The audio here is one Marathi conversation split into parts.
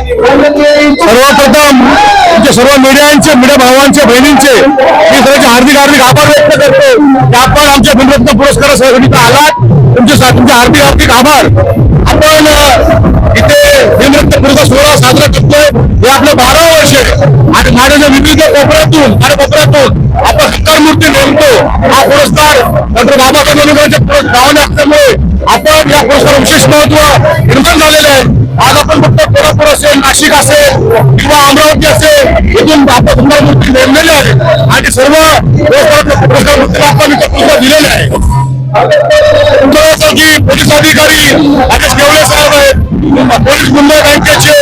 सर्वप्रथम तुमच्या सर्व मीडिया भावांचे बहिणींचे मी सगळ्यांचे हार्दिक आभार व्यक्त करतो की आपण आमच्या गुणरत्न पुरस्कारासाठी आलात. तुमचे हार्दिक आभार. आपण इथे गुणरत्न पुरस्कार सोहळा साजरा करतोय. हे आपलं 12 वर्ष आणि माझ्या विविध कोपऱ्यातून आपण हक्कार मूर्ती नेमतो. हा पुरस्कार डॉक्टर बाबासाहेब आंबेडकरांच्या नावाने असल्यामुळे आपण या पुरस्कार विशेष महत्व निर्माण झालेलं आहे. आज आपण फक्त कोल्हापूर असेल, नाशिक असेल किंवा अमरावती असेल इथून आपण सुंदर मूर्ती नेमलेली आहे आणि सर्व पुरस्कार मूर्तीला आपण पुरस्कार दिलेले आहे. तुमच्यासाठी पोलीस अधिकारी राजेश केवळे साहेब आहेत, पोलीस गुन्हे बँकेचे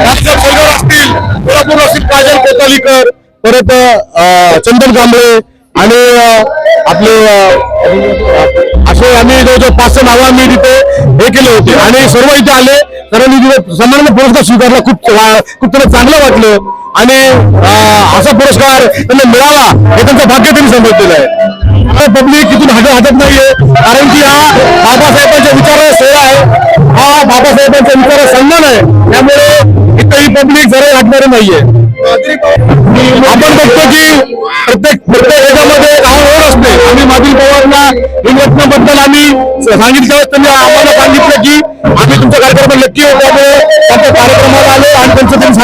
राजसाहेब सरकार असतील, कोल्हापूर असतील काजल कोतालीकर, परत चंदन कांबळे आणि आपले असे आम्ही जवळजवळ 5-6 नावं आम्ही तिथे हे केले होते आणि सर्व इथे आले. सर्वांनी तिथे सन्मानाने पुरस्कार स्वीकारला. खूप त्यांना चांगलं वाटलं आणि असा पुरस्कार त्यांना मिळावा हे त्यांचं भाग्य त्यांनी समजलेलं आहे. पब्लिक इथून हटत नाहीये कारण की हा बाबासाहेबांच्या विचाराचा सोहळा आहे. हा बाबासाहेबांच्या विचाराचा सन्मान आहे. त्यामुळे इथे ही पब्लिक जरा हटणारी नाहीये. आपण बघतो की प्रत्येक याच्यामध्ये ओढ असते. आम्ही मागील पवारांना गुणरत्नाबद्दल आम्ही सांगितलं, त्यांनी आम्हाला सांगितलं की आम्ही तुमच्या कार्यक्रमात नक्की होतो. त्यामुळे त्यांच्या कार्यक्रमाला आलो आणि त्यांचं त्यांनी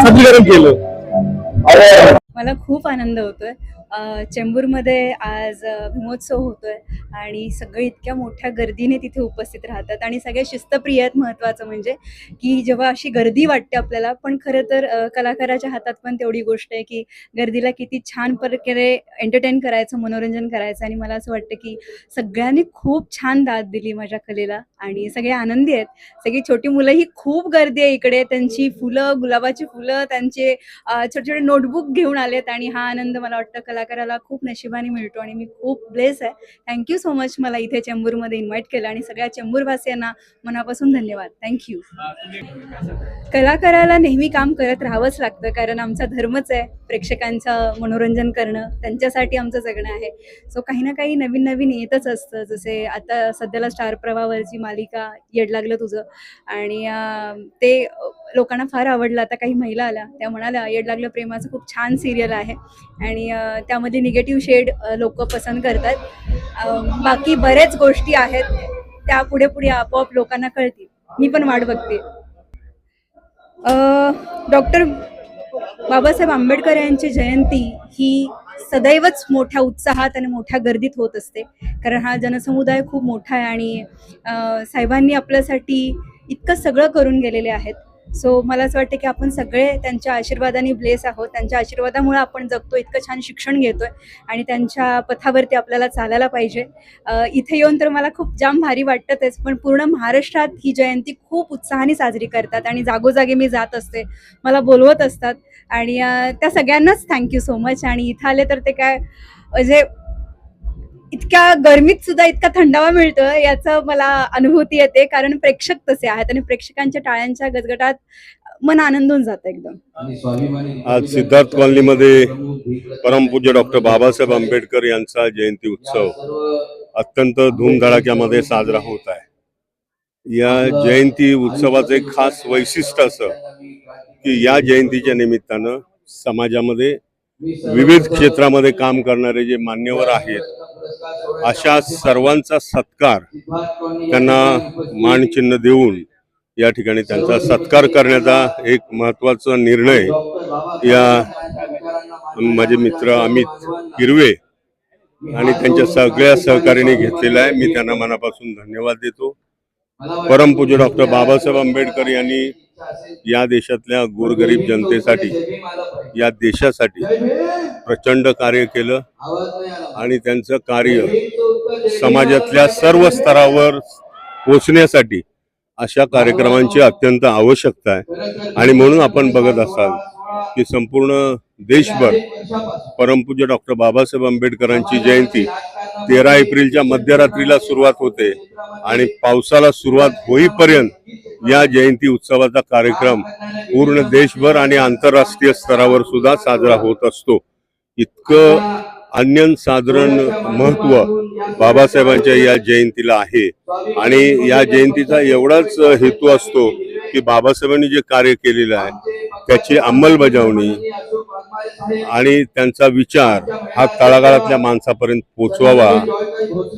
सादरीकरण केलं. मला खूप आनंद होतोय. चेंबूरमध्ये आज भीमोत्सव होतोय आणि सगळे इतक्या मोठ्या गर्दीने तिथे उपस्थित राहतात आणि सगळे शिस्तप्रिय आहेत. महत्त्वाचं म्हणजे की जेव्हा अशी गर्दी वाटते आपल्याला, पण खरं तर कलाकाराच्या हातात पण तेवढी गोष्ट आहे की गर्दीला किती छान प्रकारे एंटरटेन करायचं, मनोरंजन करायचं. आणि मला असं वाटतं की सगळ्यांनी खूप छान दाद दिली माझ्या कलेला आणि सगळे आनंदी आहेत. सगळी छोटी मुलंही खूप गर्दी आहे इकडे. त्यांची फुलं, गुलाबाची फुलं, त्यांचे छोटे छोटे नोटबुक घेऊन आलेत आणि हा आनंद मला वाटतं कलाकाराला खूप नशिबाने मिळतो आणि मी खूप ब्लेस आहे. थँक्यू सो मच मला इथे चेंबूरमध्ये इन्व्हाइट केलं आणि सगळ्या चेंबूरवासियांना मनापासून धन्यवाद. थँक्यू. कलाकाराला नेहमी काम करत राहावंच लागतं कारण आमचा धर्मच आहे प्रेक्षकांचं मनोरंजन करणं, त्यांच्यासाठी आमचं जगणं आहे. सो काही ना काही नवीन नवीन येतच असतं. जसे आता सध्याला स्टार प्रवाहावरची मालिका येड लागलं तुझं आणि ते लोकांना फार आवडलं. आता काही महिला आल्या, त्या म्हणाल्या येड लागलं प्रेमाचं खूप छान सिरियल आहे आणि त्यामध्ये निगेटिव्ह शेड लोक पसंत करतात. बाकी बरेच गोष्टी आहेत त्या पुढे पुढे आपोआप लोकांना कळतील. मी पण वाट बघते. डॉक्टर बाबासाहेब आंबेडकर यांची जयंती ही सदैवच मोठ्या उत्साहात आणि मोठ्या गर्दीत होत असते कारण हा जनसमुदाय खूप मोठा आहे आणि साहेबांनी आपल्यासाठी इतकं सगळं करून गेलेले आहेत. सो मला असं वाटतं की आपण सगळे त्यांच्या आशीर्वादाने ब्लेस आहोत. त्यांच्या आशीर्वादामुळे आपण जगतो, इतकं छान शिक्षण घेतोय आणि त्यांच्या पथावरती आपल्याला चालायला पाहिजे. इथे येऊन तर मला खूप जाम भारी वाटतंच, पण पूर्ण महाराष्ट्रात ही जयंती खूप उत्साहाने साजरी करतात आणि जागोजागी मी जात असते, मला बोलवत असतात आणि त्या सगळ्यांनाच थँक्यू सो मच. आणि इथं आले तर ते काय म्हणजे इतक्या गरमीत सुद्धा इतका थंडावा मिळतोय याचं मला अनुभूती येते कारण प्रेक्षक तसे आहेत आणि प्रेक्षकांच्या टाळ्यांच्या गजगटात मन आनंदून जातं एकदम. आज सिद्धार्थ कॉलनीमध्ये परमपूज्य डॉक्टर बाबासाहेब आंबेडकर यांचा जयंती उत्सव अत्यंत धूमधडाक्यामध्ये साजरा होत आहे. या जयंती उत्सवाचं एक खास वैशिष्ट्य असं की या जयंतीच्या निमित्तानं समाजामध्ये विविध क्षेत्रामध्ये काम करणारे जे मान्यवर आहेत अशा सर्वांचा सत्कार, त्यांना मानचिन्ह देऊन या ठिकाणी त्यांचा सत्कार करण्याचा एक महत्त्वाचा निर्णय या माझे मित्र अमित किरवे आणि त्यांच्या सगळ्या सहकार्याने घेतलेला आहे. मी त्यांना मनापासून धन्यवाद देतो. परमपूज्य डॉक्टर बाबासाहेब आंबेडकर यांनी या देशातल्या गोरगरीब जनतेसाठी, या देशासाठी प्रचंड कार्य केलं आणि त्यांचं कार्य समाजातल्या सर्व स्तरावर पोचण्यासाठी अशा कार्यक्रमांची अत्यंत आवश्यकता आहे. आणि म्हणून आपण बघत असाल की संपूर्ण देशभर परमपूज्य डॉक्टर बाबासाहेब आंबेडकरांची जयंती 13 एप्रिलच्या मध्यरात्रीला सुरुवात होते आणि पावसाला सुरुवात होईपर्यंत या जयंती उत्सवाचा कार्यक्रम पूर्ण देशभर आणि आंतरराष्ट्रीय स्तरावर सुद्धा साजरा होत असतो. इतकं अनन्यसाधारण महत्व बाबासाहेबांच्या या जयंतीला आहे आणि या जयंतीचा एवढाच हेतू असतो की बाबासाहेबांनी जे कार्य केलेलं आहे त्याची अंमलबजावणी आणि त्यांचा विचार हा तळागाळातल्या माणसापर्यंत पोचवावा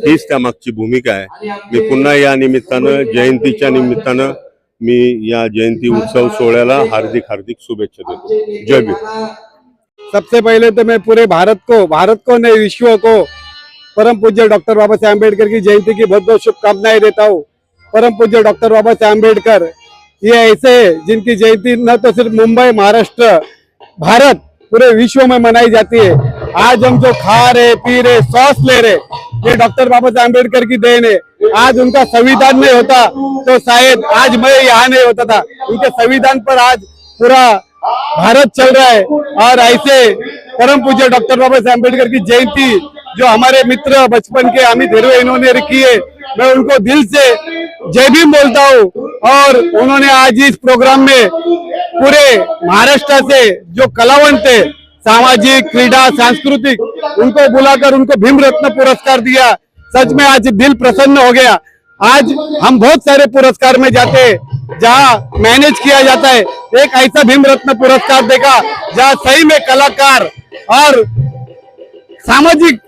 हीच त्यामागची भूमिका आहे. मी पुन्हा या निमित्तानं जयंतीच्या निमित्तानं मी या जयंती उत्सव सोहळ्याला हार्दिक हार्दिक शुभेच्छा देतो. जय भीम. सबसे पहले तो मैं पूरे भारत को नहीं विश्व को परम पूज्य डॉक्टर बाबा साहेब अम्बेडकर की जयंती की बहुत बहुत शुभकामनाएं देता हूँ। परम पूज्य डॉक्टर बाबा साहेब अम्बेडकर ये ऐसे है जिनकी जयंती न तो सिर्फ मुंबई, महाराष्ट्र, भारत, पूरे विश्व में मनाई जाती है। आज हम जो खा रहे, पी रहे, सांस ले रहे, ये डॉक्टर बाबा साहेब अम्बेडकर की देन है। आज उनका संविधान नहीं होता तो शायद आज मैं यहाँ नहीं होता था। उनके संविधान पर आज पूरा भारत चल रहा है। और ऐसे परम पूज्य डॉक्टर बाबा साहेब अम्बेडकर की जयंती जो हमारे मित्र बचपन के अमित हिरवे इन्होंने रखी है, मैं उनको दिल से जय भीम बोलता हूँ। और उन्होंने आज इस प्रोग्राम में पूरे महाराष्ट्र से जो कलावंत थे, सामाजिक, क्रीड़ा, सांस्कृतिक, उनको बुलाकर उनको भीम रत्न पुरस्कार दिया। सच में आज दिल प्रसन्न हो गया। आज हम बहुत सारे पुरस्कार में जाते हैं जहाँ मैनेज किया जाता है, एक ऐसा भीम रत्न पुरस्कार देखा जहाँ सही में कलाकार और सामाजिक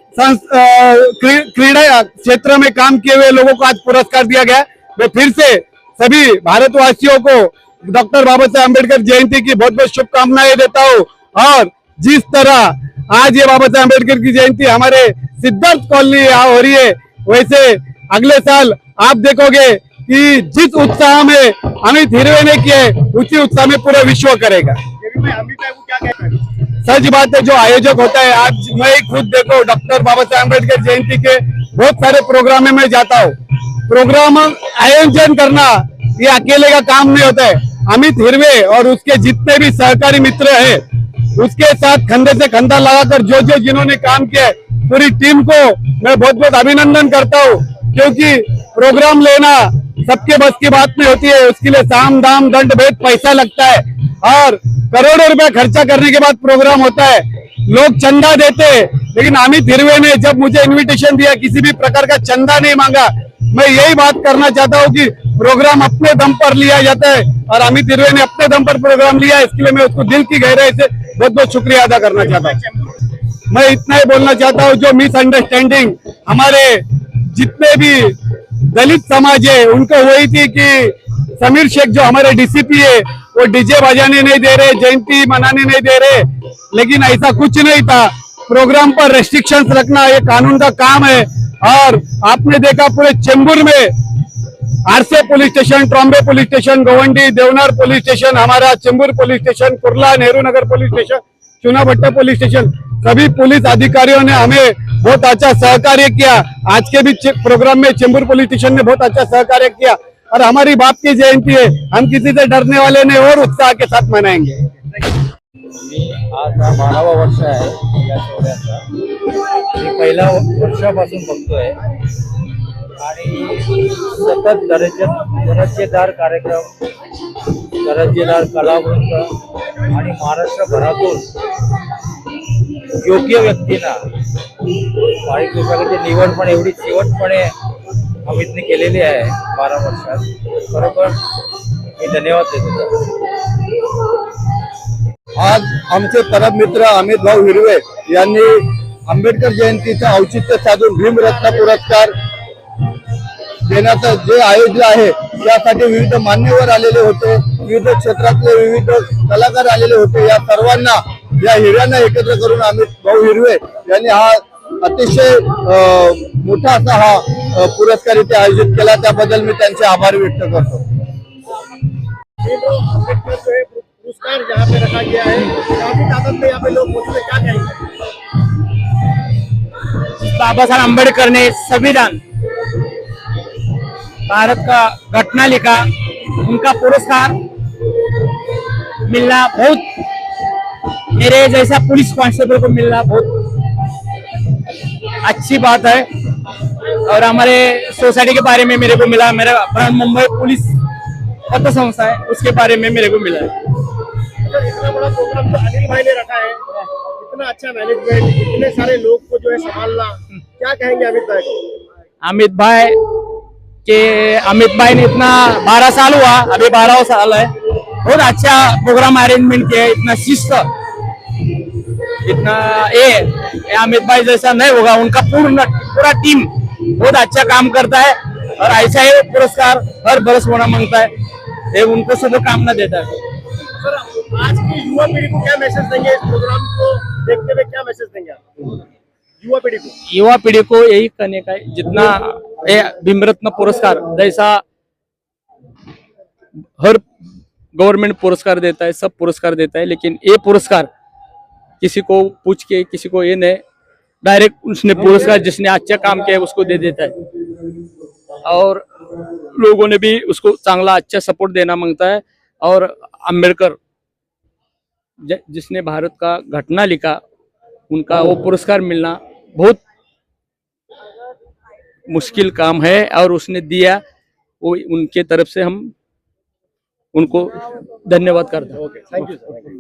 क्रीड़ा क्षेत्र में काम किए हुए लोगों को आज पुरस्कार दिया गया। मैं फिर से सभी भारतवासियों को डॉक्टर बाबा साहेब अम्बेडकर जयंती की बहुत बहुत शुभकामनाएं देता हूँ। और जिस तरह आज ये बाबा साहेब अम्बेडकर की जयंती हमारे सिद्धार्थ कॉलोनी यहाँ हो रही है, वैसे अगले साल आप देखोगे कि जिस उत्साह में अमित हिरवे ने किए उसी उत्साह में पूरा विश्व करेगा। सच बात है, जो आयोजक होता है, आज मैं खुद देखो डॉक्टर बाबा साहेब अम्बेडकर जयंती के बहुत सारे प्रोग्राम में मैं जाता हूँ। प्रोग्राम आयोजन करना ये अकेले का काम नहीं होता है। अमित हिरवे और उसके जितने भी सहकारी मित्र हैं, उसके साथ कंधे से कंधा लगाकर जो जिन्होंने काम किया है, पूरी टीम को मैं बहुत बहुत अभिनंदन करता हूँ। क्योंकि प्रोग्राम लेना सबके बस की बात नहीं होती है, उसके लिए साम दाम दंड भेद पैसा लगता है और करोड़ों रुपए खर्चा करने के बाद प्रोग्राम होता है। लोग चंदा देते हैं, लेकिन अमित हिरवे ने जब मुझे इनविटेशन दिया, किसी भी प्रकार का चंदा नहीं मांगा। मैं यही बात करना चाहता हूँ कि प्रोग्राम अपने दम पर लिया जाता है और अमित हिरवे ने अपने दम पर प्रोग्राम लिया, इसके लिए मैं उसको दिल की गहराई से बहुत बहुत शुक्रिया अदा करना चाहता हूँ। मैं इतना ही बोलना चाहता हूँ, जो मिसअंडरस्टैंडिंग हमारे जितने भी दलित समाज है उनको हुई थी कि समीर शेख जो हमारे डीसीपी है वो डीजे बजाने नहीं दे रहे, जयंती मनाने नहीं दे रहे, लेकिन ऐसा कुछ नहीं था। प्रोग्राम पर रेस्ट्रिक्शंस रखना ये कानून का काम है। और आपने देखा पूरे चेंबूर में आरसे police station, Trombay police station, Govandi, Deonar police station, हमारा Chembur police station, Kurla Nehru Nagar police station, चुनाभट्टा police station, सभी पुलिस अधिकारियों ने हमें बहुत अच्छा सहकार्य किया। आज के भी प्रोग्राम में चेंबूर पुलिस स्टेशन ने बहुत अच्छा सहकार्य किया। और हमारी बाप की जयंती है, हम किसी से डरने वाले नहीं और उत्साह के साथ मनाएंगे। आज हा 12वा वर्ष आहे या सोहळ्याचा। मी पहिल्या वर्षापासून बघतोय आणि सतत दर्जेदार कार्यक्रम, दर्जेदार कलावंत आणि महाराष्ट्रभरातून योग्य व्यक्तींना वाढीव विभागाची निवड पण एवढी चिवटपणे अमितने केलेली आहे 12 वर्षात। बरोबर मी धन्यवाद देतो। आज आमचे परम मित्र अमित भाऊ हिरवे यांनी आंबेडकर जयंतीचं औचित्य साधून भीमरत्न पुरस्कार देण्याचं जे आयोजन आहे त्यासाठी विविध मान्यवर आलेले होते, विविध क्षेत्रातले विविध कलाकार आलेले होते। या सर्वांना, या हिऱ्यांना एकत्र करून अमित भाऊ हिरवे यांनी हा अतिशय मोठा असा हा पुरस्कार इथे आयोजित केला, त्याबद्दल मी त्यांचे आभार व्यक्त करतो। पुरस्कार जहाँ पे रखा गया है, काफी तादाद में यहाँ पे लोग मौजूद है, क्या कहेंगे? बाबा साहब अम्बेडकर ने संविधान, भारत का घटना लिखा, उनका पुरस्कार मिलना बहुत, मेरे जैसा पुलिस कांस्टेबल को मिलना बहुत अच्छी बात है। और हमारे सोसाइटी के बारे में मेरे को मिला, मेरा मुंबई पुलिस पत्र संस्था है उसके बारे में मेरे को मिला है। इतना बड़ा प्रोग्राम जो अनिल भाई ने रखा है, इतना अच्छा मैनेजमेंट, इतने सारे लोग को जो है संभालना, क्या कहेंगे अमित भाई को? अमित भाई कि अमित भाई ने इतना 12 साल हुआ, अभी 12वां साल है, बहुत अच्छा प्रोग्राम अरेंजमेंट किया है, इतना शिस्त, इतना ये अमित भाई जैसा नहीं होगा, उनका पूरा टीम बहुत अच्छा काम करता है और ऐसा ही पुरस्कार हर बरस होना मांगता है, ये उनको शुभकामना देता है। सर आज की युवा पीढ़ी को क्या मैसेज देंगे, इस प्रोग्राम को देखते हुए क्या मैसेज देंगे आप युवा पीढ़ी को? युवा पीढ़ी को यही करने का है, जितना ये भीमरत्न पुरस्कार जैसा हर गवर्नमेंट पुरस्कार देता है, सब पुरस्कार देता है, लेकिन ये पुरस्कार किसी को पूछ के, किसी को ये नहीं, डायरेक्ट उसने पुरस्कार जिसने अच्छा काम किया है उसको दे देता है और लोगों ने भी उसको चांगला अच्छा सपोर्ट देना मांगता है। और अम्बेडकर जिसने भारत का घटना लिखा, उनका वो पुरस्कार मिलना बहुत मुश्किल काम है और उसने दिया, वो उनके तरफ से हम उनको धन्यवाद करते हैं। Thank you sir.